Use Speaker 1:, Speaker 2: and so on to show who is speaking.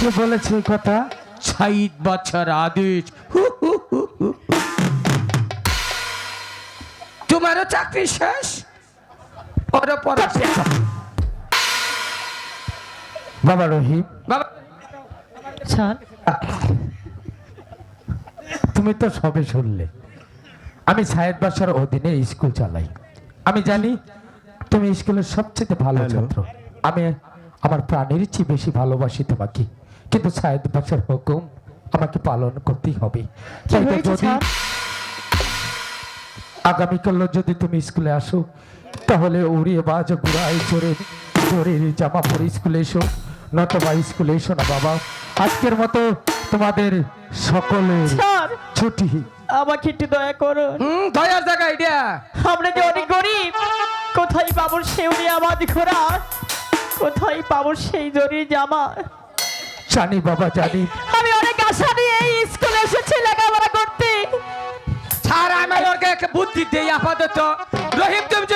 Speaker 1: কে বলেছে এই কথা?
Speaker 2: 60 বছর আদেশ। তোমারও চাকরি শেষ, ওরও পড়াশোনা।
Speaker 1: বাবা রহিম,
Speaker 2: বাবা
Speaker 3: স্যার
Speaker 1: তুমি তো সবে শুনলে আমি সায়েদ বাসার অধীনে স্কুল চালাই। আমি জানি তুমি স্কুলের সবচেয়ে ভালো ছাত্র। আমি আমার প্রাণের চেয়ে বেশি ভালোবাসি তোমাকে, কিন্তু সায়েদ বাসার হুকুম আমাকে পালন করতেই হবে।
Speaker 3: কি
Speaker 1: তাই তো
Speaker 3: হয়েছে
Speaker 1: যদি
Speaker 3: স্যার?
Speaker 1: আগামীকাল যদি তুমি স্কুলে আসো, তাহলে উড়িয়ে বাজ ঘুরাই চড়ে চোরের জামা পরে স্কুলে এসো, নতবা স্কুলে এসো না বাবা। আজকের মতো তোমাদের সকলের
Speaker 3: স্যার
Speaker 1: ছুটি।
Speaker 3: আমাকে একটু দয়া করুন,
Speaker 2: দয়ার জায়গা এটা।
Speaker 3: আমরা যে অনেক গরিব, কোথায় পাবো সেউলি আবাদ ঘোরা, কোথায় পাবো সেই জরির জামা?
Speaker 1: জানি বাবা জানি,
Speaker 3: আমি অনেক আশা নিয়ে এই স্কুলে এসেছি লেখাপড়া করতে।
Speaker 2: ছাড়, আমি ওকে একটা বুদ্ধি দেই আপাতত। রহিম, তুমি